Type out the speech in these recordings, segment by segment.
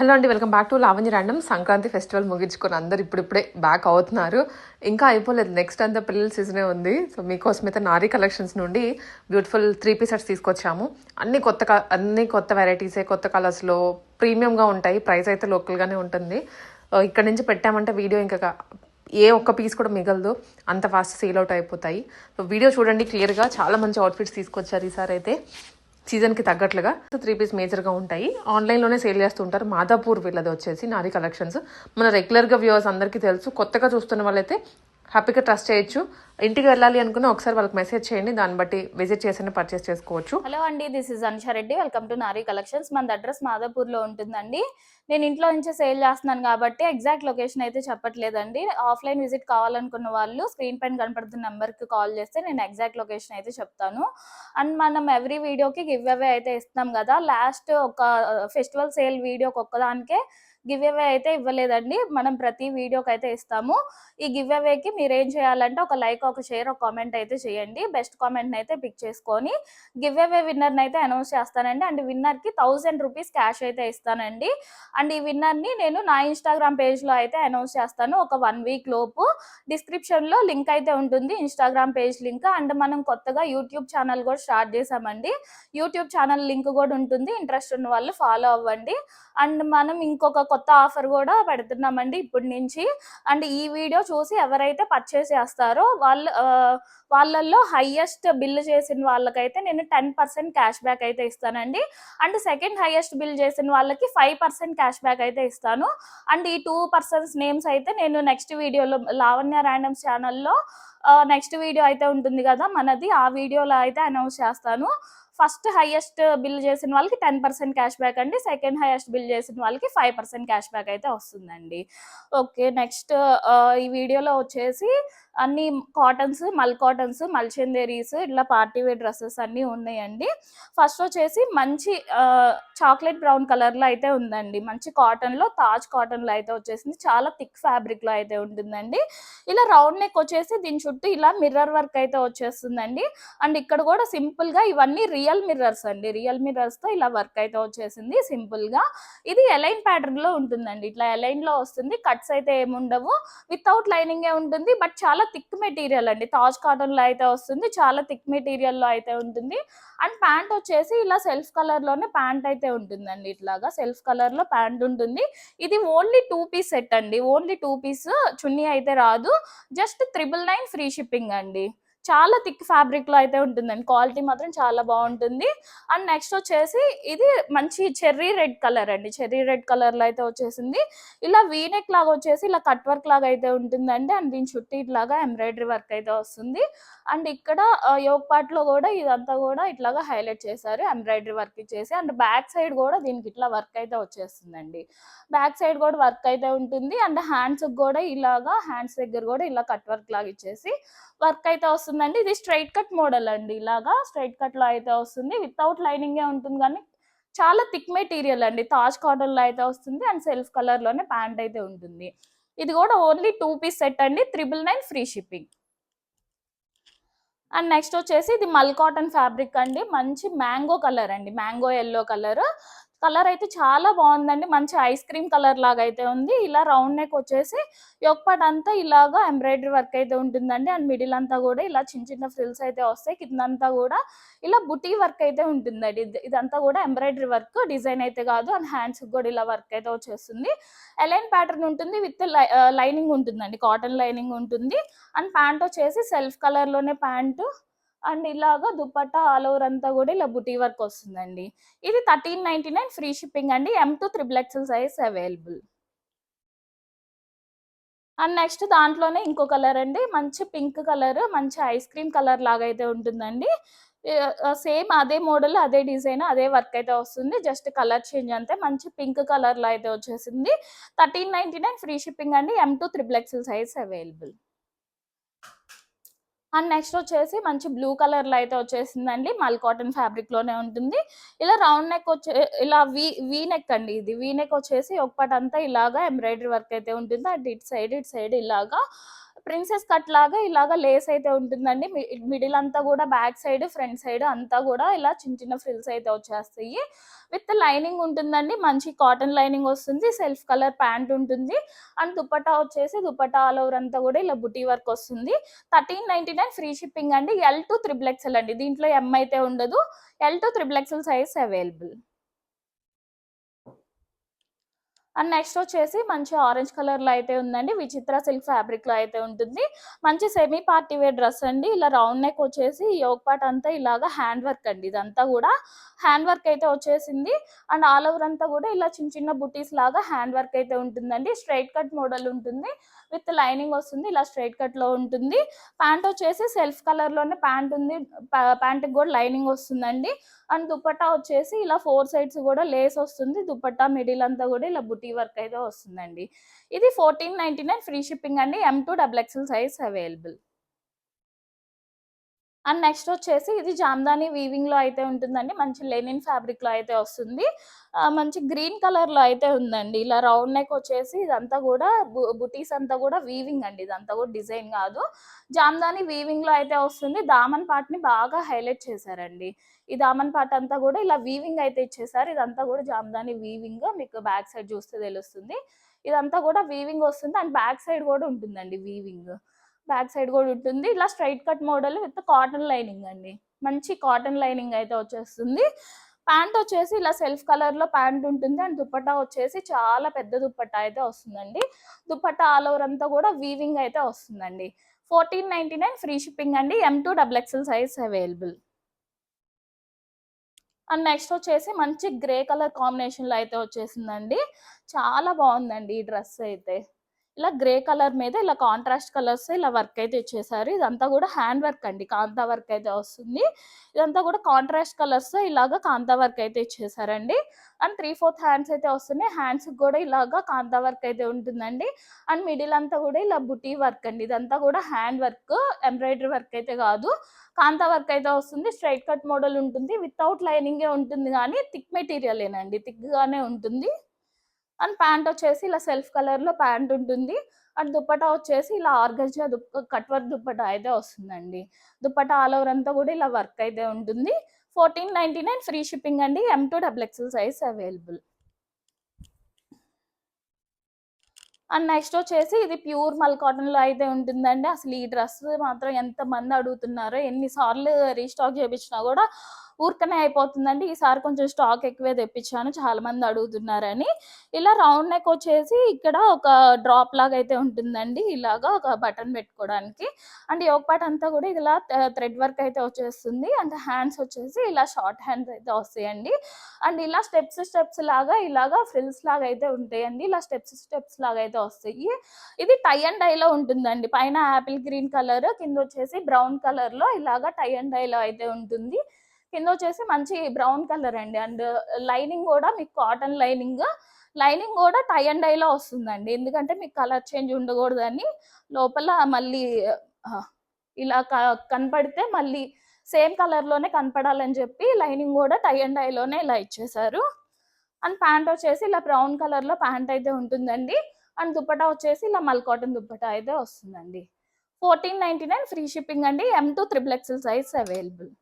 Hello అండి. Welcome back to Lavanya random. Sankranti festival ముగించుకొని అందరూ ఇప్పుడిప్పుడే బ్యాక్ అవుతున్నారు. ఇంకా అయిపోలేదు. నెక్స్ట్ అంతా పిల్లల సీజనే ఉంది. సో మీకోసమైతే నారీ కలెక్షన్స్ నుండి బ్యూటిఫుల్ 3 పీస్ సెట్స్ తీసుకొచ్చాము. అన్ని కొత్త వెరైటీసే, కొత్త కలర్స్లో ప్రీమియంగా ఉంటాయి. ప్రైస్ అయితే లోకల్గానే ఉంటుంది. ఇక్కడ నుంచి పెట్టామంటే వీడియో ఇంకా ఏ ఒక్క పీస్ కూడా మిగలదు, అంత ఫాస్ట్ సేల్ అవుట్ అయిపోతాయి. సో వీడియో చూడండి క్లియర్గా. చాలా మంచి అవుట్ఫిట్స్ తీసుకొచ్చారు ఈసారి అయితే సీజన్కి తగ్గట్లుగా. 3 పీస్ మేజర్గా ఉంటాయి. ఆన్లైన్లోనే సేల్ చేస్తుంటారు. మాదాపూర్ వీళ్ళది వచ్చేసి నారీ కలెక్షన్స్. మన రెగ్యులర్గా వ్యూవర్స్ అందరికీ తెలుసు. కొత్తగా చూస్తున్న వాళ్ళైతే హ్యాపీగా ట్రస్ట్ చేయొచ్చు. ఇంటికి వెళ్ళాలి అనుకున్న ఒకసారి వాళ్ళకి మెసేజ్ చేయండి, దాన్ని బట్టి విజిట్ చేసి పర్చేస్ చేసుకోవచ్చు. హలో అండి, this is Anusha Reddy. Welcome to Nari collections. మన అడ్రస్ మాదాపూర్లో ఉంటుందండి. నేను ఇంట్లో నుంచే సేల్ చేస్తున్నాను కాబట్టి ఎగ్జాక్ట్ లొకేషన్ అయితే చెప్పట్లేదండి. ఆఫ్లైన్ విజిట్ కావాలనుకున్న వాళ్ళు స్క్రీన్ పైన కనపడుతున్న నెంబర్కి కాల్ చేస్తే నేను ఎగ్జాక్ట్ లొకేషన్ అయితే చెప్తాను. అండ్ మనం ఎవ్రీ వీడియోకి గివ్ అవే అయితే ఇస్తున్నాం కదా. లాస్ట్ ఒక ఫెస్టివల్ సేల్ వీడియోకి ఒక్కదానికే గివ్ అవే అయితే ఇవ్వలేదండి. మనం ప్రతి వీడియోకి అయితే ఇస్తాము. ఈ గివ్ అవేకి మీరు ఏం చేయాలంటే ఒక లైక్, ఒక షేర్, ఒక కామెంట్ అయితే చేయండి. బెస్ట్ కామెంట్ని అయితే పిక్ చేసుకొని గివ్ అవే విన్నర్ని అయితే అనౌన్స్ చేస్తానండి. అండ్ విన్నర్కి 1000 రూపీస్ క్యాష్ అయితే ఇస్తానండి. అండ్ ఈ విన్నర్ని నేను నా ఇన్స్టాగ్రామ్ పేజ్లో అయితే అనౌన్స్ చేస్తాను ఒక 1 వీక్ లోపు. డిస్క్రిప్షన్లో లింక్ అయితే ఉంటుంది, ఇన్స్టాగ్రామ్ పేజ్ లింక్. అండ్ మనం కొత్తగా యూట్యూబ్ ఛానల్ కూడా స్టార్ట్ చేసామండి. యూట్యూబ్ ఛానల్ లింక్ కూడా ఉంటుంది, ఇంట్రెస్ట్ ఉన్న వాళ్ళు ఫాలో అవ్వండి. అండ్ మనం ఇంకొక కొత్త ఆఫర్ కూడా పెడుతున్నామండి ఇప్పటి నుంచి. అండ్ ఈ వీడియో చూసి ఎవరైతే పర్చేస్ చేస్తారో వాళ్ళల్లో హైయెస్ట్ బిల్ చేసిన వాళ్ళకైతే నేను 10% క్యాష్ బ్యాక్ అయితే ఇస్తానండి. అండ్ సెకండ్ హైయెస్ట్ బిల్ చేసిన వాళ్ళకి 5% క్యాష్ బ్యాక్ అయితే ఇస్తాను. అండ్ ఈ 2 పర్సన్స్ నేమ్స్ అయితే నేను నెక్స్ట్ వీడియోలో లావణ్య ర్యాండమ్స్ ఛానల్లో నెక్స్ట్ వీడియో అయితే ఉంటుంది కదా మనది, ఆ వీడియోలో అయితే అనౌన్స్ చేస్తాను. ఫస్ట్ హైయెస్ట్ బిల్ చేసిన వాళ్ళకి 10% క్యాష్ బ్యాక్ అండి. సెకండ్ హైయెస్ట్ బిల్ చేసిన వాళ్ళకి 5% క్యాష్ బ్యాక్ అయితే వస్తుందండి. ఓకే, నెక్స్ట్ ఈ వీడియోలో వచ్చేసి అన్ని కాటన్స్, మల్చందేరీస్, ఇట్లా పార్టీ వేర్ డ్రెస్సెస్ అన్నీ ఉన్నాయండి. ఫస్ట్ వచ్చేసి మంచి చాక్లెట్ బ్రౌన్ కలర్లో అయితే ఉందండి. మంచి కాటన్లో, తాజ్ కాటన్లో అయితే వచ్చేసింది. చాలా థిక్ ఫ్యాబ్రిక్లో అయితే ఉంటుందండి. ఇలా రౌండ్ నెక్ వచ్చేసి దీని చుట్టూ ఇలా మిర్రర్ వర్క్ అయితే వచ్చేస్తుందండి. అండ్ ఇక్కడ కూడా సింపుల్గా ఇవన్నీ రియల్ మిర్రర్స్ అండి. రియల్ మిర్రర్స్తో ఇలా వర్క్ అయితే వచ్చేసింది సింపుల్గా. ఇది ఎలైన్ ప్యాటర్న్లో ఉంటుందండి. ఇట్లా ఎలైన్లో వస్తుంది. కట్స్ అయితే ఏముండవు, వితౌట్ లైనింగే ఉంటుంది. బట్ చాలా థిక్ మెటీరియల్ అండి. తాజ్ కాటన్లో అయితే వస్తుంది, చాలా థిక్ మెటీరియల్లో అయితే ఉంటుంది. అండ్ ప్యాంట్ వచ్చేసి ఇలా సెల్ఫ్ కలర్లోనే ప్యాంట్ అయితే ఉంటుందండి. ఇట్లాగా సెల్ఫ్ కలర్లో ప్యాంట్ ఉంటుంది. ఇది ఓన్లీ 2 పీస్ సెట్ అండి. ఓన్లీ 2 పీస్, చున్నీ అయితే రాదు. జస్ట్ 999 ఫ్రీ షిప్పింగ్ అండి. చాలా థిక్ ఫ్యాబ్రిక్లో అయితే ఉంటుందండి. క్వాలిటీ మాత్రం చాలా బాగుంటుంది. అండ్ నెక్స్ట్ వచ్చేసి ఇది మంచి చెర్రీ రెడ్ కలర్ అండి. చెర్రీ రెడ్ కలర్లో అయితే వచ్చేసింది. ఇలా వీనెక్ లాగా వచ్చేసి ఇలా కట్ వర్క్ లాగా అయితే ఉంటుందండి. అండ్ దీని చుట్టూ ఇట్లాగా ఎంబ్రాయిడరీ వర్క్ అయితే వస్తుంది. అండ్ ఇక్కడ యోగ్ పార్ట్లో కూడా ఇదంతా కూడా ఇట్లాగా హైలైట్ చేశారు, ఎంబ్రాయిడరీ వర్క్ ఇచ్చేసి. అండ్ బ్యాక్ సైడ్ కూడా దీనికి ఇట్లా వర్క్ అయితే వచ్చేస్తుందండి. బ్యాక్ సైడ్ కూడా వర్క్ అయితే ఉంటుంది. అండ్ హ్యాండ్స్ కూడా ఇలాగా, హ్యాండ్స్ దగ్గర కూడా ఇలా కట్ వర్క్ లాగా ఇచ్చేసి వర్క్ అయితే వస్తుందండి. ఇది స్ట్రైట్ కట్ మోడల్ అండి. ఇలాగా స్ట్రైట్ కట్ లో అయితే వస్తుంది. వితౌట్ లైనింగ్ ఉంటుంది, కానీ చాలా థిక్ మెటీరియల్ అండి. తాజ్ కాటన్ లో అయితే వస్తుంది. అండ్ సెల్ఫ్ కలర్ లోనే ప్యాంట్ అయితే ఉంటుంది. ఇది కూడా ఓన్లీ 2 పీస్ సెట్ అండి. 999 ఫ్రీ షిప్పింగ్. అండ్ నెక్స్ట్ వచ్చేసి ఇది మల్ కాటన్ ఫ్యాబ్రిక్ అండి. మంచి మ్యాంగో కలర్ అండి, మ్యాంగో ఎల్లో కలర్. కలర్ అయితే చాలా బాగుందండి. మంచి ఐస్ క్రీమ్ కలర్ లాగా అయితే ఉంది. ఇలా రౌండ్ నెక్ వచ్చేసి యొక్కపాట్ అంతా ఇలాగా ఎంబ్రాయిడరీ వర్క్ అయితే ఉంటుందండి. అండ్ మిడిల్ అంతా కూడా ఇలా చిన్న చిన్న ఫ్రిల్స్ అయితే వస్తాయి. కిందంతా కూడా ఇలా బుటీ వర్క్ అయితే ఉంటుందండి. ఇదంతా కూడా ఎంబ్రాయిడరీ వర్క్, డిజైన్ అయితే కాదు. అండ్ హ్యాండ్స్ కూడా ఇలా వర్క్ అయితే వచ్చేస్తుంది. ఎలైన్ ప్యాటర్న్ ఉంటుంది, విత్ లైనింగ్ ఉంటుందండి, కాటన్ లైనింగ్ ఉంటుంది. అండ్ ప్యాంట్ వచ్చేసి సెల్ఫ్ కలర్ లోనే ప్యాంటు. అండ్ ఇలాగా దుపట్టా ఆల్ ఓవర్ అంతా కూడా ఇలా బుటీ వర్క్ వస్తుందండి. ఇది 1399 ఫ్రీ షిప్పింగ్ అండి. M2 XXL size available. And next దాంట్లోనే ఇంకో కలర్ అండి, మంచి పింక్ కలర్, మంచి ఐస్ క్రీమ్ కలర్ లాగా అయితే ఉంటుందండి. సేమ్ అదే మోడల్, అదే డిజైన్, అదే వర్క్ అయితే వస్తుంది. జస్ట్ కలర్ చేంజ్ అంతే. మంచి పింక్ కలర్ లో అయితే వచ్చేసింది. 1399 ఫ్రీ షిప్పింగ్ అండి. M2 XXL size available. And next వచ్చేసి మంచి బ్లూ కలర్ లో అయితే వచ్చేసిందండి. మల్ కాటన్ ఫ్యాబ్రిక్ లోనే ఉంటుంది. ఇలా రౌండ్ నెక్ ఇలా వీ నెక్ అండి. ఇది వీ నెక్ వచ్చేసి ఒకపాటి అంతా ఇలాగా ఎంబ్రాయిడరీ వర్క్ అయితే ఉంటుంది. అటు ఇటు సైడ్ ఇలాగా ప్రిన్సెస్ కట్ లాగా ఇలాగ లేస్ అయితే ఉంటుందండి. మిడిల్ అంతా కూడా బ్యాక్ సైడ్, ఫ్రంట్ సైడ్ అంతా కూడా ఇలా చిన్న చిన్న ఫ్రిల్స్ అయితే వచ్చేస్తాయి. విత్ లైనింగ్ ఉంటుందండి, మంచి కాటన్ లైనింగ్ వస్తుంది. సెల్ఫ్ కలర్ ప్యాంట్ ఉంటుంది. అండ్ దుపట్టా వచ్చేసి దుపట్టా ఆల్ ఓవర్ అంతా కూడా ఇలా బుటీ వర్క్ వస్తుంది. 1399 ఫ్రీ షిప్పింగ్ అండి. L to XXL అండి. దీంట్లో M అయితే ఉండదు. L to XXL size available. And next వచ్చేసి మంచి ఆరెంజ్ కలర్లో అయితే ఉందండి. విచిత్ర సిల్క్ ఫ్యాబ్రిక్లో అయితే ఉంటుంది. మంచి సెమీ పార్టీ వేర్ డ్రెస్ అండి. ఇలా రౌండ్ నెక్ వచ్చేసి యోగ్ పార్ట్ అంతా ఇలాగా హ్యాండ్ వర్క్ అండి. ఇదంతా కూడా హ్యాండ్ వర్క్ అయితే వచ్చేసింది. అండ్ ఆల్ ఓవర్ అంతా కూడా ఇలా చిన్న చిన్న బుటీస్ లాగా హ్యాండ్ వర్క్ అయితే ఉంటుందండి. స్ట్రైట్ కట్ మోడల్ ఉంటుంది. విత్ లైనింగ్ వస్తుంది. ఇలా స్ట్రైట్ కట్లో ఉంటుంది. ప్యాంట్ వచ్చేసి సెల్ఫ్ కలర్లోనే ప్యాంట్ ఉంది. ప్యాంట్కి కూడా లైనింగ్ వస్తుందండి. అండ్ దుపట్టా వచ్చేసి ఇలా 4 సైడ్స్ కూడా లేస్ వస్తుంది. దుపట్టా మిడిల్ అంతా కూడా ఇలా బుటీ వర్క్ అయితే వస్తుందండి. ఇది 1499 ఫ్రీ షిప్పింగ్ అండి. M to XXL size available. And next వచ్చేసి ఇది జామ్దాని వీవింగ్లో అయితే ఉంటుందండి. మంచి లెనిన్ ఫ్యాబ్రిక్లో అయితే వస్తుంది. మంచి గ్రీన్ కలర్లో అయితే ఉందండి. ఇలా రౌండ్ నెక్ వచ్చేసి ఇదంతా కూడా బుటీస్ అంతా కూడా వీవింగ్ అండి. ఇదంతా కూడా డిజైన్ కాదు, జామ్దాని వీవింగ్లో అయితే వస్తుంది. దామన్ పార్ట్ని బాగా హైలైట్ చేశారండి. ఈ దామన్ పార్ట్ అంతా కూడా ఇలా వీవింగ్ అయితే ఇచ్చేసారు. ఇదంతా కూడా జామ్దాని వీవింగ్, మీకు బ్యాక్ సైడ్ చూస్తే తెలుస్తుంది. ఇదంతా కూడా వీవింగ్ వస్తుంది. అండ్ బ్యాక్ సైడ్ కూడా ఉంటుందండి వీవింగ్. బ్యాక్ సైడ్ కూడా ఉంటుంది. ఇలా straight cut model with cotton lining అండి. మంచి కాటన్ లైనింగ్ అయితే వచ్చేస్తుంది. ప్యాంట్ వచ్చేసి ఇలా సెల్ఫ్ కలర్లో ప్యాంట్ ఉంటుంది. అండ్ దుపట్టా వచ్చేసి చాలా పెద్ద దుపట్టా అయితే వస్తుందండి. దుపట్టా ఆల్ ఓవర్ అంతా కూడా వీవింగ్ అయితే వస్తుందండి. 1499 ఫ్రీ షిప్పింగ్ అండి. M to XXL size available. And next వచ్చేసి మంచి గ్రే కలర్ కాంబినేషన్లో అయితే వచ్చేసిందండి. చాలా బాగుందండి ఈ డ్రెస్ అయితే. ఇలా గ్రే కలర్ మీద ఇలా కాంట్రాస్ట్ కలర్స్ ఇలా వర్క్ అయితే ఇచ్చేసారు. ఇదంతా కూడా హ్యాండ్ వర్క్ అండి. కాంతా వర్క్ అయితే వస్తుంది. ఇదంతా కూడా కాంట్రాస్ట్ కలర్స్ ఇలాగా కాంతా వర్క్ అయితే ఇచ్చేసారండి. అండ్ 3/4 హ్యాండ్స్ అయితే వస్తున్నాయి. హ్యాండ్స్ కూడా ఇలాగా కాంతా వర్క్ అయితే ఉంటుందండి. అండ్ మిడిల్ అంతా కూడా ఇలా బుటీ వర్క్ అండి. ఇదంతా కూడా హ్యాండ్ వర్క్, ఎంబ్రాయిడరీ వర్క్ అయితే కాదు, కాంతా వర్క్ అయితే వస్తుంది. స్ట్రైట్ కట్ మోడల్ ఉంటుంది. వితౌట్ లైనింగే ఉంటుంది, కానీ థిక్ మెటీరియలేనండి, థిక్గానే ఉంటుంది. అండ్ ప్యాంట్ వచ్చేసి ఇలా సెల్ఫ్ కలర్లో ప్యాంట్ ఉంటుంది. అండ్ దుపట్టా వచ్చేసి ఇలా ఆర్గంజా కట్ వర్క్ దుపట్టా అయితే వస్తుందండి. దుపట్టా ఆల్ ఓవర్ అంతా కూడా ఇలా వర్క్ అయితే ఉంటుంది. 1499 ఫ్రీ షిప్పింగ్ అండి. M to XXL size available. And next వచ్చేసి ఇది ప్యూర్ మల్ కాటన్లో అయితే ఉంటుందండి. అసలు ఈ డ్రెస్ మాత్రం ఎంతమంది అడుగుతున్నారో, ఎన్నిసార్లు రీస్టాక్ చేయించినా కూడా ఊరికనే అయిపోతుందండి. ఈసారి కొంచెం స్టాక్ ఎక్కువే తెప్పించాను, చాలా మంది అడుగుతున్నారని. ఇలా రౌండ్ నెక్ వచ్చేసి ఇక్కడ ఒక డ్రాప్ లాగా అయితే ఉంటుందండి. ఇలాగా ఒక బటన్ పెట్టుకోవడానికి. అండ్ యోగ్ పార్ట్ అంతా కూడా ఇలా థ్రెడ్ వర్క్ అయితే వచ్చేస్తుంది. అండ్ హ్యాండ్స్ వచ్చేసి ఇలా షార్ట్ హ్యాండ్స్ అయితే వస్తాయండి. అండ్ ఇలా స్టెప్స్ లాగా ఇలాగా ఫ్రిల్స్ లాగా అయితే ఉంటాయండి. ఇలా స్టెప్స్ లాగా అయితే వస్తాయి. ఇది టై అండ్ డైలో ఉంటుందండి. పైన యాపిల్ గ్రీన్ కలర్, కింద వచ్చేసి బ్రౌన్ కలర్లో ఇలాగా టై అండ్ డైలో అయితే ఉంటుంది. కింద వచ్చేసి మంచి బ్రౌన్ కలర్ అండి. అండ్ లైనింగ్ కూడా మీకు కాటన్ లైనింగ్ కూడా టై అండ్ డైలో వస్తుందండి. ఎందుకంటే మీకు కలర్ చేంజ్ ఉండకూడదని, లోపల మళ్ళీ ఇలా కనపడితే మళ్ళీ సేమ్ కలర్లోనే కనపడాలని చెప్పి లైనింగ్ కూడా టై అండ్ డైలోనే ఇలా ఇచ్చేసారు. అండ్ ప్యాంట్ వచ్చేసి ఇలా బ్రౌన్ కలర్లో ప్యాంట్ అయితే ఉంటుందండి. అండ్ దుపట్టా వచ్చేసి ఇలా మల్ కాటన్ దుపట్టా అయితే వస్తుందండి. 1499 ఫ్రీ షిప్పింగ్ అండి. M to XXL size available.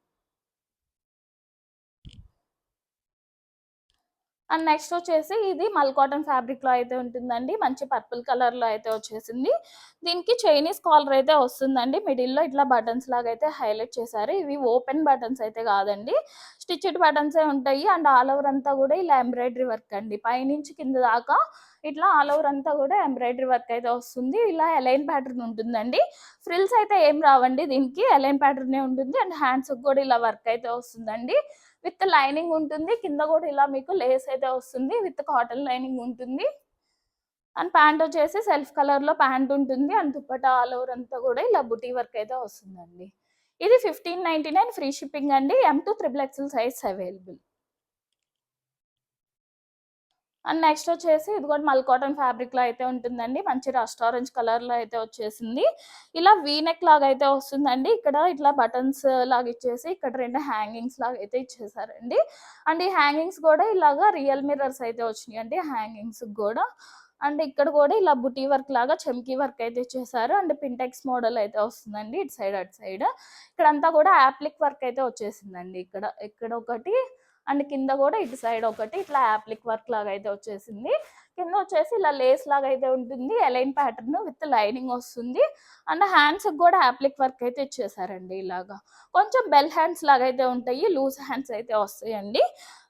And next వచ్చేసి ఇది మల్ కాటన్ ఫ్యాబ్రిక్లో అయితే ఉంటుందండి. మంచి పర్పుల్ కలర్లో అయితే వచ్చేసింది. దీనికి చైనీస్ కాలర్ అయితే వస్తుందండి. మిడిల్లో ఇట్లా బటన్స్ లాగా అయితే హైలైట్ చేశారు. ఇవి ఓపెన్ బటన్స్ అయితే కాదండి, స్టిచ్డ్ బటన్సే ఉంటాయి. అండ్ ఆల్ ఓవర్ అంతా కూడా ఇలా ఎంబ్రాయిడరీ వర్క్ అండి. పైనుంచి కింద దాకా ఇట్లా ఆల్ ఓవర్ అంతా కూడా ఎంబ్రాయిడరీ వర్క్ అయితే వస్తుంది. ఇలా అలైన్ ప్యాటర్న్ ఉంటుందండి. ఫ్రిల్స్ అయితే ఏం రావండి, దీనికి అలైన్ ప్యాటర్నే ఉంటుంది. అండ్ హ్యాండ్స్కి కూడా ఇలా వర్క్ అయితే వస్తుందండి. విత్ లైనింగ్ ఉంటుంది. కింద కూడా ఇలా మీకు లేస్ అయితే వస్తుంది. విత్ కాటన్ లైనింగ్ ఉంటుంది. అండ్ ప్యాంట్ వచ్చేసి సెల్ఫ్ కలర్లో ప్యాంట్ ఉంటుంది. అండ్ దుపట్టా ఆల్ ఓవర్ అంతా కూడా ఇలా బుటీ వర్క్ అయితే వస్తుందండి. ఇది 1599 ఫ్రీ షిప్పింగ్ అండి. M to XXL size available. And next వచ్చేసి ఇది కూడా మల్ కాటన్ ఫ్యాబ్రిక్లో అయితే ఉంటుందండి. మంచి రస్ట్ ఆరెంజ్ కలర్లో అయితే వచ్చేసింది. ఇలా వీనెక్ లాగా అయితే వస్తుందండి. ఇక్కడ ఇట్లా బటన్స్ లాగా ఇచ్చేసి ఇక్కడ 2 హ్యాంగింగ్స్ లాగా అయితే ఇచ్చేసారండి. అండ్ ఈ హ్యాంగింగ్స్ కూడా ఇలాగా రియల్ మిర్రర్స్ అయితే వచ్చినాయి అండి హ్యాంగింగ్స్ కూడా. అండ్ ఇక్కడ కూడా ఇలా బుటీ వర్క్ లాగా చమ్కీ వర్క్ అయితే ఇచ్చేసారు. అండ్ పింటెక్స్ మోడల్ అయితే వస్తుందండి ఇటు సైడ్ అటు సైడ్. ఇక్కడంతా కూడా యాప్లిక్ వర్క్ అయితే వచ్చేసిందండి. ఇక్కడ ఇక్కడ ఒకటి అండ్ కింద కూడా ఇటు సైడ్ ఒకటి ఇట్లా యాప్లిక్ వర్క్ లాగా అయితే వచ్చేసింది. కింద వచ్చేసి ఇలా లేస్ లాగా అయితే ఉంటుంది. ఎలైన్ ప్యాటర్న్ విత్ లైనింగ్ వస్తుంది. అండ్ హ్యాండ్స్ కూడా యాప్లిక్ వర్క్ అయితే ఇచ్చేసారండి ఇలాగా. కొంచెం బెల్ హ్యాండ్స్ లాగా అయితే ఉంటాయి, లూజ్ హ్యాండ్స్ అయితే వస్తాయండి.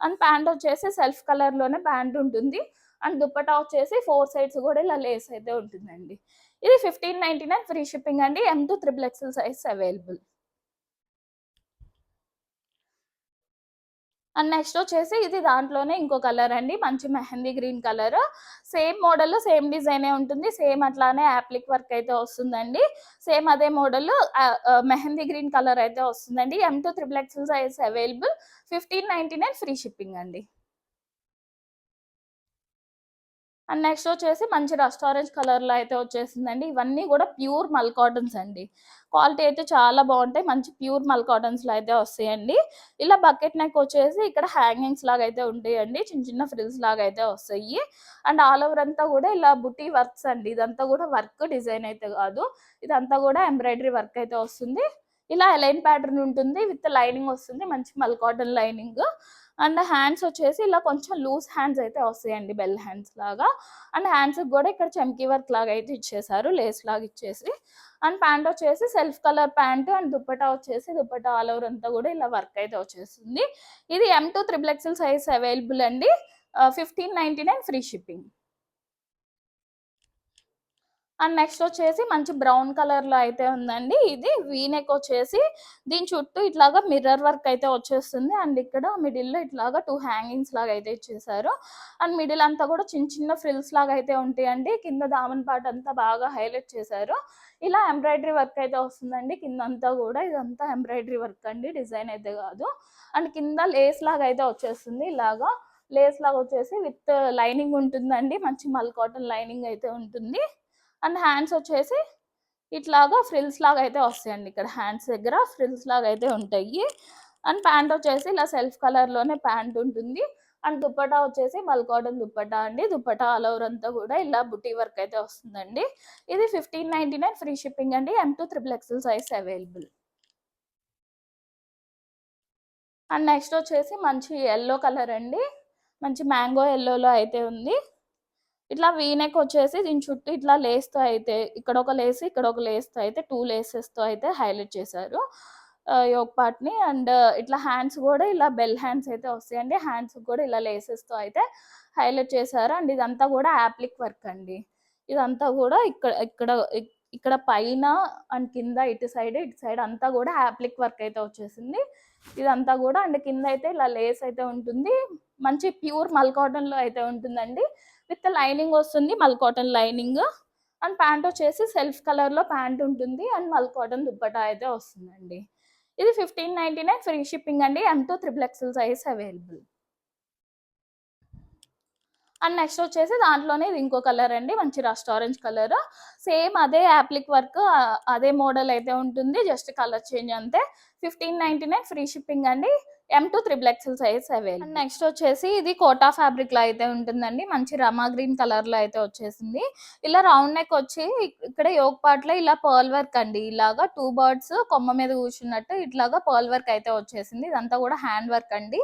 అండ్ ప్యాంట్ వచ్చేసి సెల్ఫ్ కలర్ లోనే ప్యాంట్ ఉంటుంది. అండ్ దుప్పటా వచ్చేసి 4 సైడ్స్ కూడా ఇలా లేస్ అయితే ఉంటుందండి. ఇది 1599 ఫ్రీ షిప్పింగ్ అండి. M2 XXL size available. And next వచ్చేసి ఇది దాంట్లోనే ఇంకో కలర్ అండి, మంచి mehndi green colour. Same model same డిజైనే ఉంటుంది, సేమ్ అట్లానే యాప్లిక్ వర్క్ అయితే వస్తుందండి. సేమ్ అదే మోడల్ మెహందీ గ్రీన్ కలర్ అయితే వస్తుందండి. M2 XXL size available. 1599 free shipping అండి. అండ్ నెక్స్ట్ వచ్చేసి మంచి రస్ట్ ఆరెంజ్ కలర్లో అయితే వచ్చేసిందండి. ఇవన్నీ కూడా ప్యూర్ మల్ కాటన్స్ అండి. క్వాలిటీ అయితే చాలా బాగుంటాయి, మంచి ప్యూర్ మల్ కాటన్స్లో అయితే వస్తాయండి. ఇలా బకెట్ నెక్ వచ్చేసి ఇక్కడ హ్యాంగింగ్స్ లాగా అయితే ఉంటాయండి, చిన్న చిన్న ఫ్రిల్స్ లాగా అయితే వస్తాయి. అండ్ ఆల్ ఓవర్ అంతా కూడా ఇలా బుటీ వర్క్స్ అండి. ఇదంతా కూడా వర్క్ డిజైన్ అయితే కాదు, ఇదంతా కూడా ఎంబ్రాయిడరీ వర్క్ అయితే వస్తుంది. ఇలా ఎలైన్ ప్యాటర్న్ ఉంటుంది విత్ లైనింగ్ వస్తుంది, మంచి మల్ కాటన్ లైనింగ్. అండ్ హ్యాండ్స్ వచ్చేసి ఇలా కొంచెం లూజ్ హ్యాండ్స్ అయితే వస్తాయండి, బెల్ హ్యాండ్స్ లాగా. అండ్ హ్యాండ్స్ కూడా ఇక్కడ చమ్కీ వర్క్ లాగా అయితే ఇచ్చేసారు, లేస్ లాగా ఇచ్చేసి. అండ్ ప్యాంట్ వచ్చేసి self colour pant. And dupatta వచ్చేసి దుప్పటా ఆల్ ఓవర్ అంతా కూడా ఇలా వర్క్ అయితే వచ్చేస్తుంది. ఇది M2 XXL సైజ్ అవైలబుల్ అండి. 1599 ఫ్రీ షిప్పింగ్. అండ్ నెక్స్ట్ వచ్చేసి మంచి బ్రౌన్ కలర్ లో అయితే ఉందండి. ఇది వీనెక్ వచ్చేసి దీని చుట్టూ ఇట్లాగా మిర్రర్ వర్క్ అయితే వచ్చేస్తుంది. అండ్ ఇక్కడ మిడిల్ లో ఇట్లాగా 2 హ్యాంగింగ్స్ లాగా అయితే ఇచ్చేసారు. అండ్ మిడిల్ అంతా కూడా చిన్న చిన్న ఫ్రిల్స్ లాగా అయితే ఉంటాయండి. కింద దామన్ పార్ట్ అంతా బాగా హైలైట్ చేశారు. ఇలా ఎంబ్రాయిడరీ వర్క్ అయితే వస్తుందండి కింద అంతా కూడా. ఇదంతా ఎంబ్రాయిడరీ వర్క్ అండి, డిజైన్ అయితే కాదు. అండ్ కింద లేస్ లాగా అయితే వచ్చేస్తుంది. ఇలాగా లేస్ లాగా వచ్చేసి విత్ లైనింగ్ ఉంటుందండి, మంచి మల్ కాటన్ లైనింగ్ అయితే ఉంటుంది. అండ్ హ్యాండ్స్ వచ్చేసి ఇట్లాగా ఫ్రిల్స్ లాగా అయితే వస్తాయండి. ఇక్కడ హ్యాండ్స్ దగ్గర ఫ్రిల్స్ లాగా అయితే ఉంటాయి. అండ్ ప్యాంట్ వచ్చేసి ఇలా సెల్ఫ్ కలర్ లోనే ప్యాంట్ ఉంటుంది. అండ్ దుప్పటా వచ్చేసి మల్ కాటన్ దుప్పటా అండి. దుప్పటా ఆల్ ఓవర్ అంతా కూడా ఇలా బుటీ వర్క్ అయితే వస్తుందండి. ఇది 1599 ఫ్రీ షిప్పింగ్ అండి. M2 XXL size available. And next వచ్చేసి మంచి ఎల్లో కలర్ అండి, మంచి మ్యాంగో ఎల్లోలో అయితే ఉంది. ఇట్లా వీనెక్ వచ్చేసి దీని చుట్టూ ఇట్లా లేస్తో అయితే ఇక్కడ ఒక లేస్ ఇక్కడ ఒక లేస్తో అయితే 2 లేసెస్తో అయితే హైలైట్ చేశారు యోక్ పార్ట్ని. అండ్ ఇట్లా హ్యాండ్స్ కూడా ఇలా బెల్ హ్యాండ్స్ అయితే వస్తాయండి. హ్యాండ్స్ కూడా ఇలా లేసెస్తో అయితే హైలైట్ చేశారు. అండ్ ఇదంతా కూడా యాప్లిక్ వర్క్ అండి. ఇదంతా కూడా ఇక్కడ ఇక్కడ ఇక్కడ పైన అండ్ కింద ఇటు సైడ్ అంతా కూడా యాప్లిక్ వర్క్ అయితే వచ్చేసింది ఇదంతా కూడా. అండ్ కింద అయితే ఇలా లేస్ అయితే ఉంటుంది, మంచి ప్యూర్ మల్ కాటన్లో అయితే ఉంటుందండి. విత్ లైనింగ్ వస్తుంది, మల్ కాటన్ లైనింగ్. అండ్ ప్యాంట్ వచ్చేసి సెల్ఫ్ కలర్లో ప్యాంట్ ఉంటుంది. అండ్ మల్ కాటన్ దుప్పటా అయితే వస్తుందండి. ఇది 1599 ఫ్రీ షిప్పింగ్ అండి. M2 XXL size available. And next వచ్చేసి దాంట్లోనే ఇది ఇంకో కలర్ అండి, మంచి రస్ట్ ఆరెంజ్ కలర్. సేమ్ అదే యాప్లిక్ వర్క్ అదే మోడల్ అయితే ఉంటుంది, జస్ట్ కలర్ చేంజ్ అంతే. 1599 ఫ్రీ షిప్పింగ్ అండి. M2 XXL size available. And next వచ్చేసి ఇది కోటా ఫ్యాబ్రిక్ లో అయితే ఉంటుందండి, మంచి రమా గ్రీన్ కలర్ లో అయితే వచ్చేసింది. ఇలా రౌండ్ నెక్ వచ్చి ఇక్కడ యోక్ పార్ట్ లో ఇలా పర్ల్ వర్క్ అండి, ఇలాగా 2 బర్డ్స్ కొమ్మ మీద కూర్చున్నట్టు ఇట్లాగా పర్ల్ వర్క్ అయితే వచ్చేసింది. ఇదంతా కూడా హ్యాండ్ వర్క్ అండి.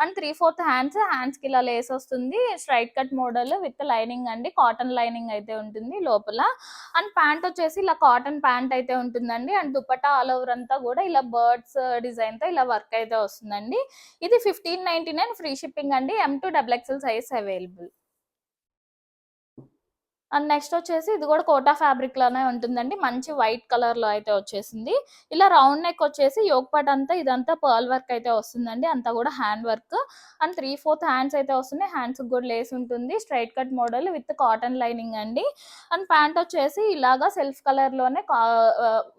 అండ్ 3/4 హ్యాండ్స్ కి ఇలా లేస్ వస్తుంది, straight cut model with lining అండి, కాటన్ లైనింగ్ అయితే ఉంటుంది లోపల. అండ్ ప్యాంట్ వచ్చేసి ఇలా కాటన్ ప్యాంట్ అయితే ఉంటుందండి. అండ్ దుపట్టా ఆల్ ఓవర్ అంతా కూడా ఇలా బర్డ్స్ డిజైన్ తో ఇలా వర్క్ అయితే వస్తుందండి. ఇది 1599 ఫ్రీ షిప్పింగ్ అండి. M2 XXL size available. And next వచ్చేసి ఇది కూడా కోటా ఫ్యాబ్రిక్ లోనే ఉంటుందండి, మంచి వైట్ కలర్ లో అయితే వచ్చేసింది. ఇలా రౌండ్ నెక్ వచ్చేసి యోక్ పార్ట్ అంతా ఇదంతా పర్ల్ వర్క్ అయితే వస్తుందండి, అంతా కూడా హ్యాండ్ వర్క్. అండ్ 3/4 హ్యాండ్స్ అయితే వస్తున్నాయి, హ్యాండ్స్ కూడా లేస్ ఉంటుంది, straight cut model with cotton lining అండి. అండ్ ప్యాంట్ వచ్చేసి ఇలాగా సెల్ఫ్ కలర్ లోనే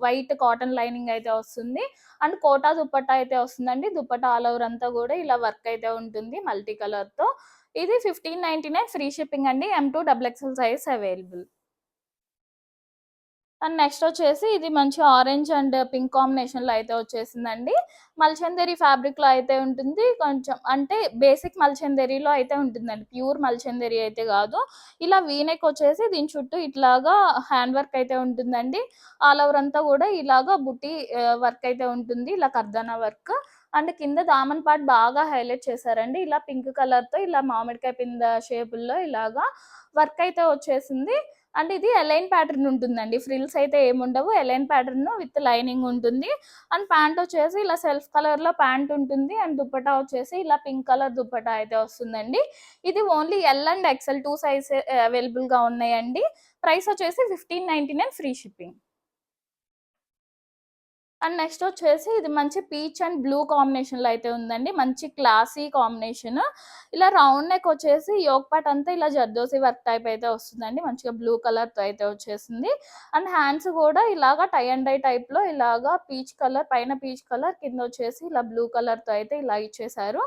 వైట్ కాటన్ లైనింగ్ అయితే వస్తుంది. అండ్ కోటా దుపట్టా అయితే వస్తుందండి. దుపట్టా ఆల్ ఓవర్ అంతా కూడా ఇలా వర్క్ అయితే ఉంటుంది మల్టీ కలర్ తో. ఇది 1599 ఫ్రీ షిప్పింగ్ అండి. M2 XXL size available. And next వచ్చేసి ఇది మంచి ఆరెంజ్ అండ్ పింక్ కాంబినేషన్లో అయితే వచ్చేసిందండి. మల్చందేరి ఫ్యాబ్రిక్లో అయితే ఉంటుంది. కొంచెం అంటే బేసిక్ మల్చందేరిలో అయితే ఉంటుందండి, ప్యూర్ మల్చందేరి అయితే కాదు. ఇలా వీనెక్ వచ్చేసి దీని చుట్టూ ఇట్లాగా హ్యాండ్ వర్క్ అయితే ఉంటుందండి. ఆల్ ఓవర్ అంతా కూడా ఇలాగా బుట్టి వర్క్ అయితే ఉంటుంది, ఇలా కర్దానా వర్క్. అండ్ కింద దామన్ పార్ట్ బాగా హైలైట్ చేశారండి. ఇలా పింక్ కలర్తో ఇలా మామిడికాయ పింద షేపుల్లో ఇలాగా వర్క్ అయితే వచ్చేసింది. అండ్ ఇది ఎలైన్ ప్యాటర్న్ ఉంటుందండి, ఫ్రిల్స్ అయితే ఏముండవు, ఎలైన్ ప్యాటర్న్ విత్ లైనింగ్ ఉంటుంది. అండ్ ప్యాంట్ వచ్చేసి ఇలా సెల్ఫ్ కలర్లో ప్యాంట్ ఉంటుంది. అండ్ దుప్పటా వచ్చేసి ఇలా పింక్ కలర్ దుప్పటా అయితే వస్తుందండి. ఇది only L and XL 2 size అవైలబుల్గా ఉన్నాయండి. ప్రైస్ వచ్చేసి 1599 ఫ్రీ షిప్పింగ్. అండ్ నెక్స్ట్ వచ్చేసి ఇది మంచి పీచ్ అండ్ బ్లూ కాంబినేషన్లో అయితే ఉందండి, మంచి క్లాసీ కాంబినేషన్. ఇలా రౌండ్ నెక్ వచ్చేసి యోక్ పార్ట్ అంతా ఇలా జర్దోసి వర్క్ టైప్ అయితే వస్తుందండి, మంచిగా బ్లూ కలర్తో అయితే వచ్చేసింది. అండ్ హ్యాండ్స్ కూడా ఇలాగా టై అండ్ డై టైప్లో ఇలాగా పీచ్ కలర్, పైన పీచ్ కలర్, కింద వచ్చేసి ఇలా బ్లూ కలర్తో అయితే ఇలా ఇచ్చేసారు.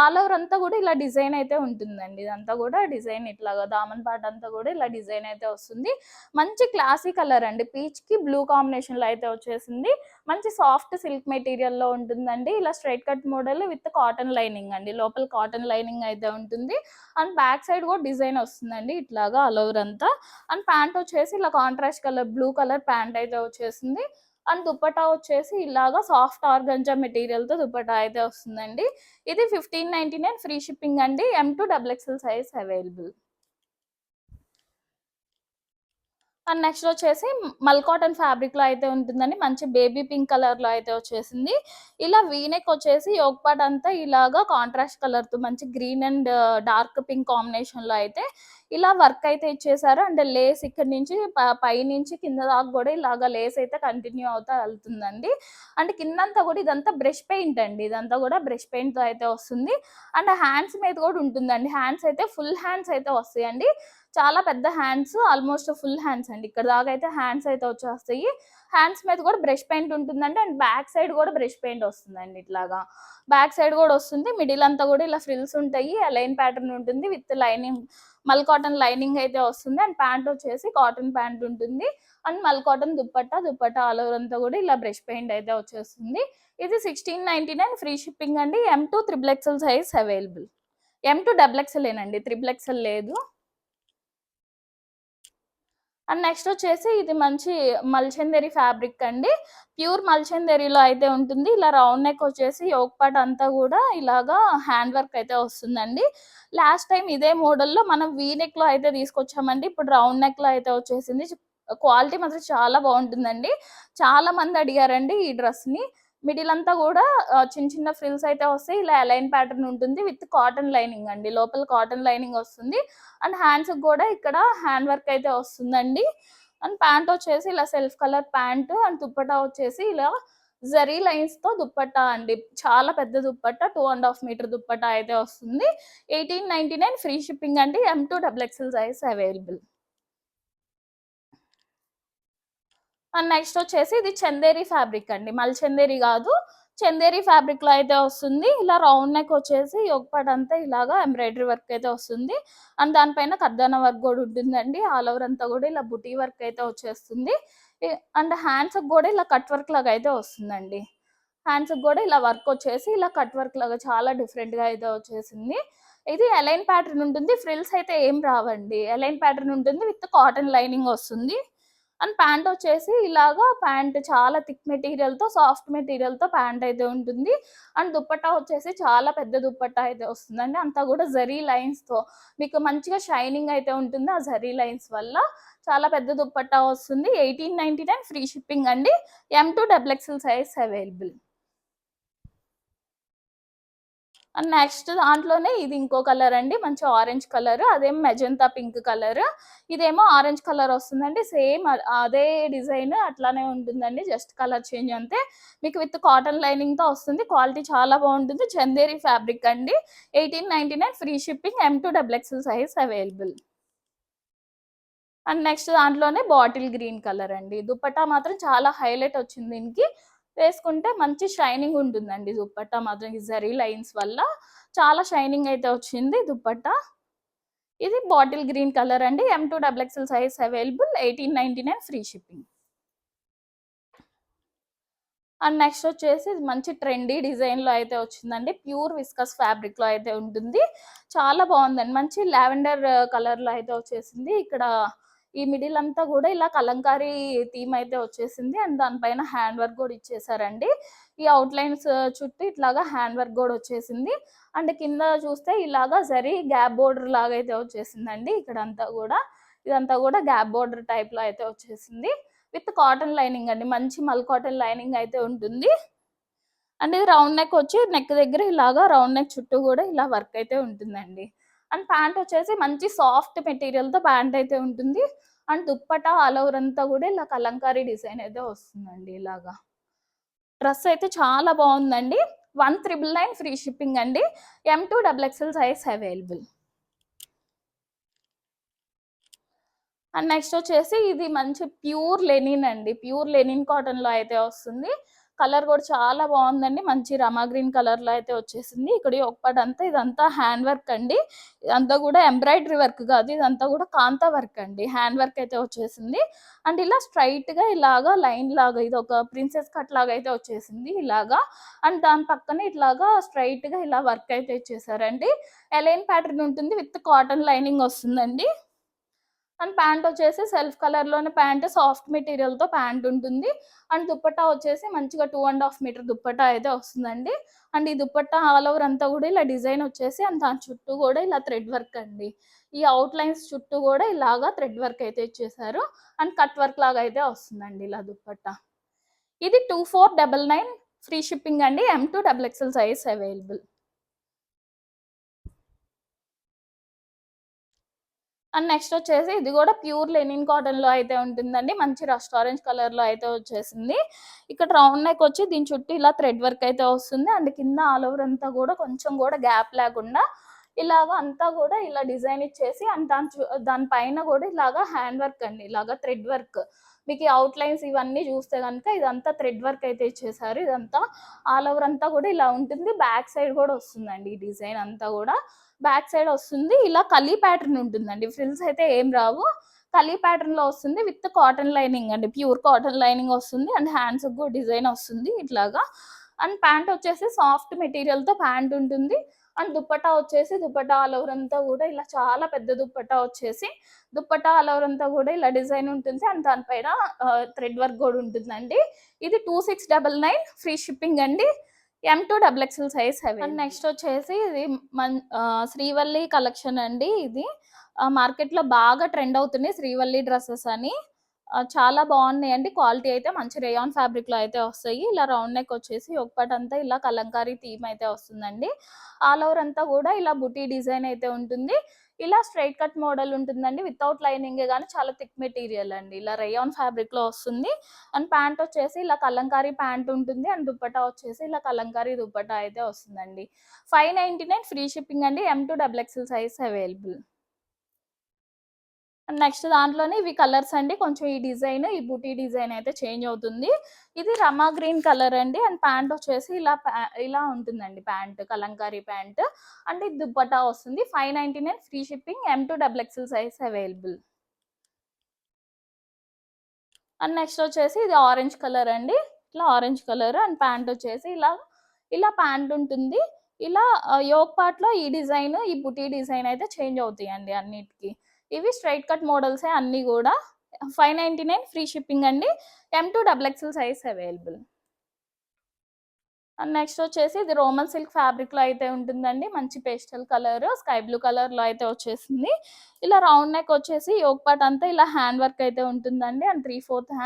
ఆల్ ఓవర్ అంతా కూడా ఇలా డిజైన్ అయితే ఉంటుందండి, ఇదంతా కూడా డిజైన్ ఇట్లాగా దామన్ పార్ట్ అంతా కూడా ఇలా డిజైన్ అయితే వస్తుంది. మంచి క్లాసీ కలర్ అండి, పీచ్కి బ్లూ కాంబినేషన్లో అయితే వచ్చేసింది. మంచి సాఫ్ట్ సిల్క్ మెటీరియల్లో ఉంటుందండి. ఇలా straight cut model with cotton lining అండి, లోపల కాటన్ లైనింగ్ అయితే ఉంటుంది. అండ్ బ్యాక్ సైడ్ కూడా డిజైన్ వస్తుందండి ఇట్లాగా ఆల్ ఓవర్ అంతా. అండ్ ప్యాంట్ వచ్చేసి ఇలా contrast colour blue colour pant అయితే వచ్చేసింది. అండ్ దుప్పటా వచ్చేసి ఇలాగా సాఫ్ట్ ఆర్గంజా మెటీరియల్తో దుప్పటా అయితే వస్తుందండి. ఇది 1599 ఫ్రీ షిప్పింగ్ అండి. M2XXL size available. And next వచ్చేసి మల్ కాటన్ ఫ్యాబ్రిక్లో అయితే ఉంటుందండి, మంచి బేబీ పింక్ కలర్లో అయితే వచ్చేసింది. ఇలా వీనెక్ వచ్చేసి యోక్ పార్ట్ అంతా ఇలాగా కాంట్రాస్ట్ కలర్తో మంచి గ్రీన్ అండ్ డార్క్ పింక్ కాంబినేషన్లో అయితే ఇలా వర్క్ అయితే ఇచ్చేసారు. అండ్ లేస్ ఇక్కడ నుంచి పై నుంచి కింద దాకా కూడా ఇలాగా లేస్ అయితే కంటిన్యూ అవుతా వెళ్తుందండి. అండ్ కిందంతా కూడా ఇదంతా బ్రష్ పెయింట్ అండి, ఇదంతా కూడా బ్రష్ పెయింట్తో అయితే వస్తుంది. అండ్ హ్యాండ్స్ మీద కూడా ఉంటుందండి, హ్యాండ్స్ అయితే ఫుల్ హ్యాండ్స్ అయితే వస్తాయండి, చాలా పెద్ద హ్యాండ్స్, ఆల్మోస్ట్ ఫుల్ హ్యాండ్స్ అండి, ఇక్కడ దాకా అయితే హ్యాండ్స్ అయితే వచ్చేస్తాయి. హ్యాండ్స్ మీద కూడా బ్రష్ పెయింట్ ఉంటుందండి. అండ్ బ్యాక్ సైడ్ కూడా బ్రష్ పెయింట్ వస్తుందండి, ఇట్లాగా బ్యాక్ సైడ్ కూడా వస్తుంది. మిడిల్ అంతా కూడా ఇలా ఫ్రిల్స్ ఉంటాయి, లైన్ ప్యాటర్న్ ఉంటుంది విత్ లైనింగ్, మల్ కాటన్ లైనింగ్ అయితే వస్తుంది. అండ్ ప్యాంట్ వచ్చేసి కాటన్ ప్యాంట్ ఉంటుంది. అండ్ మల్ కాటన్ దుప్పట్టా ఆల్ ఓవర్ అంతా కూడా ఇలా బ్రష్ పెయింట్ అయితే వచ్చేస్తుంది. ఇది 1699 ఫ్రీ షిప్పింగ్ అండి. M2XXL size available. M2XXL ఏనండి, XXL లేదు. అండ్ నెక్స్ట్ వచ్చేసి ఇది మంచి మల్చందేరి ఫ్యాబ్రిక్ అండి, ప్యూర్ మల్చందేరిలో అయితే ఉంటుంది. ఇలా రౌండ్ నెక్ వచ్చేసి యోక్ పార్ట్ అంతా కూడా ఇలాగా హ్యాండ్ వర్క్ అయితే వస్తుందండి. లాస్ట్ టైం ఇదే మోడల్లో మనం వీ నెక్లో అయితే తీసుకొచ్చామండి, ఇప్పుడు రౌండ్ నెక్లో అయితే వచ్చేసింది. క్వాలిటీ మాత్రం చాలా బాగుంటుందండి, చాలా మంది అడిగారండి ఈ డ్రెస్ని. మిడిల్ అంతా కూడా చిన్న చిన్న ఫ్రిల్స్ అయితే వస్తాయి, ఇలా అలైన్ ప్యాటర్న్ ఉంటుంది విత్ కాటన్ లైనింగ్ అండి, లోపల కాటన్ లైనింగ్ వస్తుంది. అండ్ హ్యాండ్స్ కూడా ఇక్కడ హ్యాండ్ వర్క్ అయితే వస్తుందండి. అండ్ ప్యాంట్ వచ్చేసి ఇలా self colour pant. And dupatta వచ్చేసి ఇలా జరీ లైన్స్ తో దుప్పట్టా అండి, చాలా పెద్ద దుప్పట్టా, 2.5 మీటర్ దుప్పట్టా అయితే వస్తుంది. 1899 ఫ్రీ షిప్పింగ్ అండి. M2XXL size available. And next వచ్చేసి ఇది చందేరి ఫ్యాబ్రిక్ అండి, మల్ చందేరి కాదు, చందేరి ఫ్యాబ్రిక్ లో అయితే వస్తుంది. ఇలా రౌండ్ నెక్ వచ్చేసి ఒకపాటు అంతా ఇలాగా ఎంబ్రాయిడరీ వర్క్ అయితే వస్తుంది. అండ్ దానిపైన కర్దానా వర్క్ కూడా ఉంటుందండి, ఆల్ ఓవర్ అంతా కూడా ఇలా బుటీ వర్క్ అయితే వచ్చేస్తుంది. అండ్ హ్యాండ్స్ కూడా ఇలా కట్ వర్క్ లాగా అయితే వస్తుందండి, హ్యాండ్స్ కూడా ఇలా వర్క్ వచ్చేసి ఇలా కట్ వర్క్ లాగా చాలా డిఫరెంట్ గా అయితే వచ్చేసింది. ఇది అలైన్ ప్యాటర్న్ ఉంటుంది, ఫ్రిల్స్ అయితే ఏం రావండి, అలైన్ ప్యాటర్న్ ఉంటుంది విత్ కాటన్ లైనింగ్ వస్తుంది. అండ్ ప్యాంట్ వచ్చేసి ఇలాగా ప్యాంట్ చాలా థిక్ మెటీరియల్తో, సాఫ్ట్ మెటీరియల్తో ప్యాంట్ అయితే ఉంటుంది. అండ్ దుప్పట్టా వచ్చేసి చాలా పెద్ద దుప్పట్టా అయితే వస్తుందండి, అంతా కూడా జరీ లైన్స్తో మీకు మంచిగా షైనింగ్ అయితే ఉంటుంది ఆ జరీ లైన్స్ వల్ల. చాలా పెద్ద దుప్పట్టా వస్తుంది. 1899 ఫ్రీ షిప్పింగ్ అండి. M2XXL size available. And next దాంట్లోనే ఇది ఇంకో కలర్ అండి, మంచి ఆరెంజ్ కలర్, అదేమో మెజంతా పింక్ కలర్, ఇదేమో ఆరెంజ్ కలర్ వస్తుందండి. సేమ్ అదే డిజైన్ అట్లానే ఉంటుందండి, జస్ట్ కలర్ చేంజ్ అంతే. మీకు విత్ కాటన్ లైనింగ్ తో వస్తుంది, క్వాలిటీ చాలా బాగుంటుంది. చందేరి ఫ్యాబ్రిక్ అండి. 1899 free shipping. M2XXL size available. And next దాంట్లోనే బాటిల్ గ్రీన్ కలర్ అండి, దుప్పట్టా మాత్రం చాలా హైలైట్ వచ్చింది దీనికి, వేసుకుంటే మంచి షైనింగ్ ఉంటుందండి దుప్పట్టా మాత్రం, ఈ జరీ లైన్స్ వల్ల చాలా షైనింగ్ అయితే వచ్చింది దుప్పట్టా. ఇది బాటిల్ గ్రీన్ కలర్ అండి. M2XXL size available. 1899 free shipping. And next వచ్చేసి ఇది మంచి ట్రెండీ డిజైన్లో అయితే వచ్చిందండి. ప్యూర్ విస్కస్ ఫ్యాబ్రిక్లో అయితే ఉంటుంది. చాలా బాగుందండి. మంచి లావెండర్ కలర్లో అయితే వచ్చేసింది. ఇక్కడ ఈ మిడిల్ అంతా కూడా ఇలా కలంకారీ థీమ్ అయితే వచ్చేసింది. అండ్ దానిపైన హ్యాండ్ వర్క్ కూడా ఇచ్చేసారండి. ఈ అవుట్లైన్స్ చుట్టూ ఇట్లాగా హ్యాండ్ వర్క్ కూడా వచ్చేసింది. అండ్ కింద చూస్తే ఇలాగా జరీ గ్యాప్ బోర్డర్ లాగా అయితే వచ్చేసిందండి. ఇదంతా కూడా గ్యాప్ బోర్డర్ టైప్లో అయితే వచ్చేసింది. విత్ కాటన్ లైనింగ్ అండి. మంచి మల్ కాటన్ లైనింగ్ అయితే ఉంటుంది. అండ్ ఇది రౌండ్ నెక్ వచ్చి నెక్ దగ్గర ఇలాగా రౌండ్ నెక్ చుట్టూ కూడా ఇలా వర్క్ అయితే ఉంటుందండి. అండ్ ప్యాంట్ వచ్చేసి మంచి సాఫ్ట్ మెటీరియల్తో ప్యాంట్ అయితే ఉంటుంది. అండ్ దుప్పటా ఆల్ ఓవర్ అంతా కూడా ఇలా కలంకారీ డిజైన్ అయితే వస్తుందండి. ఇలాగా డ్రెస్ అయితే చాలా బాగుందండి. 1999 ఫ్రీ షిప్పింగ్ అండి. M2 XXL size available. And next వచ్చేసి ఇది మంచి ప్యూర్ లెనిన్ అండి. ప్యూర్ లెనిన్ కాటన్లో అయితే వస్తుంది. కలర్ కూడా చాలా బాగుందండి. మంచి రమా గ్రీన్ కలర్లో అయితే వచ్చేసింది. ఇక్కడ ఒకటి అంతా ఇదంతా హ్యాండ్ వర్క్ అండి. ఇదంతా కూడా ఎంబ్రాయిడరీ వర్క్ కాదు, ఇదంతా కూడా కాంతా వర్క్ అండి. హ్యాండ్ వర్క్ అయితే వచ్చేసింది. అండ్ ఇలా స్ట్రైట్గా ఇలాగా లైన్ లాగా ఇది ఒక ప్రిన్సెస్ కట్ లాగా అయితే వచ్చేసింది ఇలాగా. అండ్ దాని పక్కన ఇట్లాగా స్ట్రైట్గా ఇలా వర్క్ అయితే ఇచ్చేసారండి. ఎలైన్ ప్యాటర్న్ ఉంటుంది విత్ కాటన్ లైనింగ్ వస్తుందండి. అండ్ ప్యాంట్ వచ్చేసి సెల్ఫ్ కలర్లోనే ప్యాంట్ సాఫ్ట్ మెటీరియల్తో ప్యాంట్ ఉంటుంది. అండ్ దుప్పట్టా వచ్చేసి మంచిగా 2.5 మీటర్ దుప్పట్టా అయితే వస్తుందండి. అండ్ ఈ దుప్పట్టా ఆల్ ఓవర్ అంతా కూడా ఇలా డిజైన్ వచ్చేసి అండ్ దాని చుట్టూ కూడా ఇలా థ్రెడ్ వర్క్ అండి. ఈ అవుట్ లైన్స్ చుట్టూ కూడా ఇలాగా థ్రెడ్ వర్క్ అయితే ఇచ్చేసారు. అండ్ కట్ వర్క్ లాగా అయితే వస్తుందండి ఇలా దుప్పట్టా. ఇది 2499 ఫ్రీ షిప్పింగ్ అండి. M2 XXL size available. And next వచ్చేసి ఇది కూడా ప్యూర్ లెనిన్ కాటన్లో అయితే ఉంటుందండి. మంచి రస్ట్ ఆరెంజ్ కలర్లో అయితే వచ్చేసింది. ఇక్కడ రౌండ్ నెక్ వచ్చి దీని చుట్టూ ఇలా థ్రెడ్ వర్క్ అయితే వస్తుంది. అండ్ కింద ఆల్ ఓవర్ అంతా కూడా కొంచెం కూడా గ్యాప్ లేకుండా ఇలాగా అంతా కూడా ఇలా డిజైన్ ఇచ్చేసి అండ్ దానిపైన కూడా ఇలాగా హ్యాండ్ వర్క్ అండి. ఇలాగా థ్రెడ్ వర్క్ మీకు ఈ అవుట్ లైన్స్ ఇవన్నీ చూస్తే కనుక ఇదంతా థ్రెడ్ వర్క్ అయితే ఇచ్చేసారు. ఇదంతా ఆల్ ఓవర్ అంతా కూడా ఇలా ఉంటుంది. బ్యాక్ సైడ్ కూడా వస్తుందండి ఈ డిజైన్ అంతా కూడా. బ్యాక్ సైడ్ వస్తుంది ఇలా కలీ ప్యాటర్న్ ఉంటుందండి. ఫ్రిల్స్ అయితే ఏం రావు. కలీ ప్యాటర్న్ లో వస్తుంది విత్ కాటన్ లైనింగ్ అండి. ప్యూర్ కాటన్ లైనింగ్ వస్తుంది. అండ్ హ్యాండ్స్ కూడా డిజైన్ వస్తుంది ఇట్లాగా. అండ్ ప్యాంట్ వచ్చేసి సాఫ్ట్ మెటీరియల్ తో ప్యాంట్ ఉంటుంది. అండ్ దుప్పటా వచ్చేసి దుప్పటా ఆల్ ఓవర్ అంతా కూడా ఇలా చాలా పెద్ద దుప్పటా వచ్చేసి దుప్పటా ఆల్ ఓవర్ అంతా కూడా ఇలా డిజైన్ ఉంటుంది. అండ్ దానిపైన థ్రెడ్ వర్క్ కూడా ఉంటుందండి. ఇది 2699 ఫ్రీ షిప్పింగ్ అండి. M2 XXL size heavy. And next వచ్చేసి ఇది శ్రీవల్లి కలెక్షన్ అండి. ఇది మార్కెట్లో బాగా ట్రెండ్ అవుతున్నాయి శ్రీవల్లి డ్రెస్సెస్ అని. చాలా బాగున్నాయండి. క్వాలిటీ అయితే మంచి రేయాన్ ఫ్యాబ్రిక్లో అయితే వస్తాయి. ఇలా రౌండ్ నెక్ వచ్చేసి ఒకటంతా ఇలా కలంకారీ థీమ్ అయితే వస్తుందండి. ఆల్ ఓవర్ అంతా కూడా ఇలా బుటీ డిజైన్ అయితే ఉంటుంది. ఇలా స్ట్రైట్ కట్ మోడల్ ఉంటుందండి. వితౌట్ లైనింగ్ కానీ చాలా థిక్ మెటీరియల్ అండి. ఇలా రేయాన్ ఫ్యాబ్రిక్లో వస్తుంది. అండ్ ప్యాంట్ వచ్చేసి ఇలా కలంకారీ ప్యాంట్ ఉంటుంది. అండ్ దుప్పటా వచ్చేసి ఇలా కలంకారీ దుప్పటా అయితే వస్తుందండి. 599 ఫ్రీ షిప్పింగ్ అండి. M2 XXL size available. And next దాంట్లోనే ఇవి కలర్స్ అండి. కొంచెం ఈ డిజైన్ ఈ బుటీ డిజైన్ అయితే చేంజ్ అవుతుంది. ఇది రమా గ్రీన్ కలర్ అండి. అండ్ ప్యాంట్ వచ్చేసి ఇలా ఉంటుందండి. Pant Kalamkari pant. అండ్ ఇది దుప్పటా వస్తుంది. 599 free shipping. M2 XXL size available. And next వచ్చేసి ఇది ఆరెంజ్ కలర్ అండి. ఇట్లా ఆరెంజ్ కలర్ అండ్ ప్యాంట్ వచ్చేసి ఇలా ప్యాంట్ ఉంటుంది. ఇలా యోక్ పార్ట్ లో ఈ డిజైన్ ఈ బుటీ డిజైన్ అయితే చేంజ్ అవుతాయండి అన్నిటికీ. ఇవి స్ట్రైట్ కట్ మోడల్సే అన్ని కూడా. 599 ఫ్రీ షిప్పింగ్ అండి. M2 XXL size available. And next వచ్చేసి ఇది రోమన్ సిల్క్ ఫ్యాబ్రిక్ లో అయితే ఉంటుందండి. మంచి pastel colour sky blue colour లో అయితే వచ్చేసింది. ఇలా రౌండ్ నెక్ వచ్చేసి యోక్ పార్ట్ అంతా ఇలా హ్యాండ్ వర్క్ అయితే ఉంటుందండి. అండ్ 3/4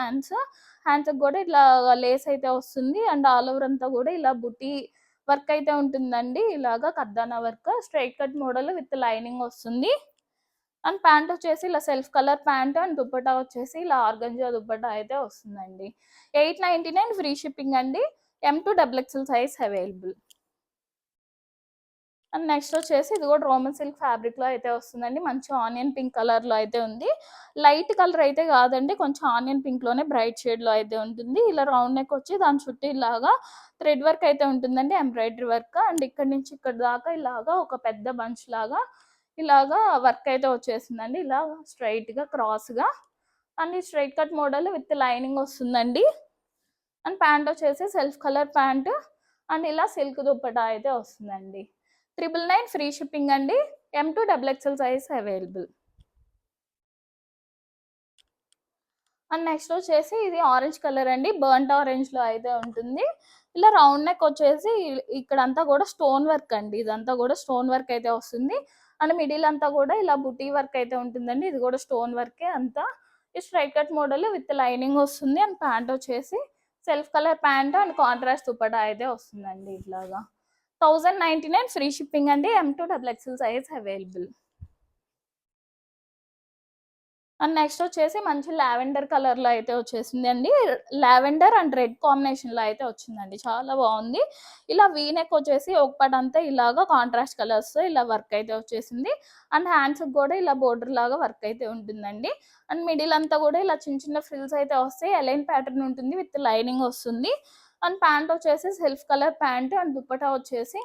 హ్యాండ్స్ కూడా ఇట్లా లేస్ అయితే వస్తుంది. అండ్ ఆల్ ఓవర్ అంతా కూడా ఇలా బుటీ వర్క్ అయితే ఉంటుందండి. ఇలాగా కర్దానా work straight cut model with lining వస్తుంది. అండ్ ప్యాంట్ వచ్చేసి ఇలా self colour pant and dupatta వచ్చేసి ఇలా ఆర్గంజా దుప్పటా అయితే వస్తుందండి. 899 ఫ్రీ షిప్పింగ్ అండి. M2 XXL size available. And next వచ్చేసి ఇది కూడా రోమన్ సిల్క్ ఫ్యాబ్రిక్ లో అయితే వస్తుందండి. మంచి ఆనియన్ పింక్ కలర్ లో అయితే ఉంది. లైట్ కలర్ అయితే కాదండి. కొంచెం ఆనియన్ పింక్ లోనే బ్రైట్ షేడ్ లో అయితే ఉంటుంది. ఇలా రౌండ్ నెక్ వచ్చి దాని చుట్టూ ఇలాగా థ్రెడ్ వర్క్ అయితే ఉంటుందండి. Embroidery work. అండ్ ఇక్కడ నుంచి ఇక్కడ దాకా ఇలాగా ఒక పెద్ద బంచ్ లాగా ఇలాగా వర్క్ అయితే వచ్చేసిందండి. ఇలా స్ట్రైట్ గా క్రాస్ గా. And straight cut model with lining వస్తుందండి. అండ్ ప్యాంట్ వచ్చేసి సెల్ఫ్ కలర్ ప్యాంట్ అండ్ ఇలా సిల్క్ దుప్పటా అయితే వస్తుందండి. 999 ఫ్రీ షిప్పింగ్ అండి. M2 XXL size available. And next వచ్చేసి ఇది ఆరెంజ్ కలర్ అండి. బర్న్ట్ ఆరెంజ్లో అయితే ఉంటుంది. ఇలా రౌండ్ నెక్ వచ్చేసి ఇక్కడంతా కూడా స్టోన్ వర్క్ అండి. ఇదంతా కూడా స్టోన్ వర్క్ అయితే వస్తుంది. అండ్ మిడిల్ అంతా కూడా ఇలా బుటీ వర్క్ అయితే ఉంటుందండి. ఇది కూడా స్టోన్ వర్కే అంతా. ఈ straight cut model with lining వస్తుంది. అండ్ ప్యాంట్ వచ్చేసి self colour pant and contrast dupatta అయితే వస్తుందండి. ఇట్లాగా 1099 ఫ్రీ షిప్పింగ్ అండి. M2 XXL size available. And next వచ్చేసి మంచి లావెండర్ కలర్లో అయితే వచ్చేసింది అండి. లావెండర్ అండ్ రెడ్ కాంబినేషన్లో అయితే వచ్చిందండి. చాలా బాగుంది. ఇలా వీనెక్ వచ్చేసి ఒక పార్ట్ అంతా ఇలాగా కాంట్రాస్ట్ కలర్స్తో ఇలా వర్క్ అయితే వచ్చేసింది. అండ్ హ్యాండ్స్కి కూడా ఇలా బోర్డర్ లాగా వర్క్ అయితే ఉంటుందండి. అండ్ మిడిల్ అంతా కూడా ఇలా చిన్న చిన్న ఫ్రిల్స్ అయితే వస్తాయి. ఎలైన్ ప్యాటర్న్ ఉంటుంది విత్ లైనింగ్ వస్తుంది. అండ్ ప్యాంట్ వచ్చేసి self colour pant and dupatta వచ్చేసి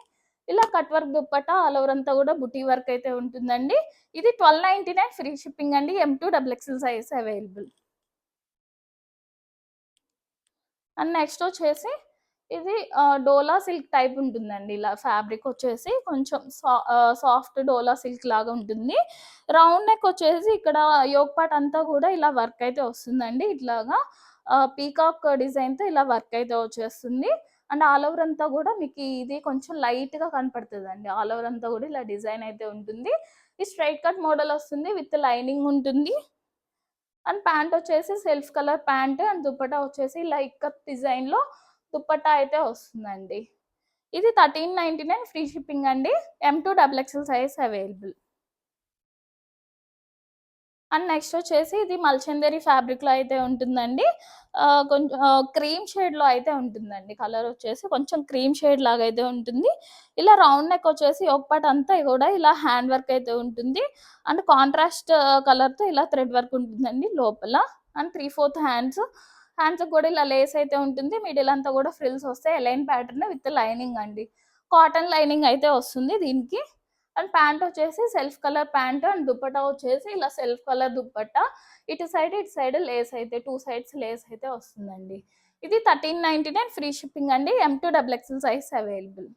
ఇలా cut work dupatta all over అంతా కూడా బుటీ వర్క్ అయితే ఉంటుందండి. ఇది 1299 ఫ్రీ షిప్పింగ్ అండి. M2 XXL size available. And next వచ్చేసి ఇది డోలా సిల్క్ టైప్ ఉంటుందండి. ఇలా ఫ్యాబ్రిక్ వచ్చేసి కొంచెం సాఫ్ట్ డోలా సిల్క్ లాగా ఉంటుంది. రౌండ్ నెక్ వచ్చేసి ఇక్కడ యోక్ పార్ట్ అంతా కూడా ఇలా వర్క్ అయితే వస్తుందండి. ఇట్లాగా పీకాక్ డిజైన్తో ఇలా వర్క్ అయితే వచ్చేస్తుంది. అండ్ ఆల్ ఓవర్ అంతా కూడా మీకు ఇది కొంచెం లైట్గా కనపడుతుందండి. ఆల్ ఓవర్ అంతా కూడా ఇలా డిజైన్ అయితే ఉంటుంది. ఈ స్ట్రైట్ కట్ మోడల్ వస్తుంది విత్ లైనింగ్ ఉంటుంది. అండ్ ప్యాంట్ వచ్చేసి self colour pant and dupatta వచ్చేసి ఇలా ఇక్కత్ డిజైన్లో దుప్పటా అయితే వస్తుందండి. ఇది 1399 ఫ్రీ షిప్పింగ్ అండి. M2 XXL size available. And next వచ్చేసి ఇది మల్చందేరి ఫ్యాబ్రిక్లో అయితే ఉంటుందండి. కొంచెం క్రీమ్ షేడ్లో అయితే ఉంటుందండి. కలర్ వచ్చేసి కొంచెం క్రీమ్ షేడ్ లాగా అయితే ఉంటుంది. ఇలా రౌండ్ నెక్ వచ్చేసి ఒక పార్ట్ అంతా కూడా ఇలా హ్యాండ్ వర్క్ అయితే ఉంటుంది. అండ్ కాంట్రాస్ట్ కలర్తో ఇలా థ్రెడ్ వర్క్ ఉంటుందండి లోపల. అండ్ 3/4 హ్యాండ్స్కి కూడా ఇలా లేస్ అయితే ఉంటుంది. మిడిల్ అంతా కూడా ఫ్రిల్స్ వస్తాయి. ఎలైన్ ప్యాటర్న్ విత్ లైనింగ్ అండి. కాటన్ లైనింగ్ అయితే వస్తుంది దీనికి. అండ్ ప్యాంట్ వచ్చేసి self colour pant and dupatta వచ్చేసి ఇలా సెల్ఫ్ కలర్ దుప్పటా. ఇటు సైడ్ లేస్ అయితే 2 సైడ్స్ లేస్ అయితే వస్తుందండి. ఇది 1399 ఫ్రీ షిప్పింగ్ అండి. M2 XXL size available.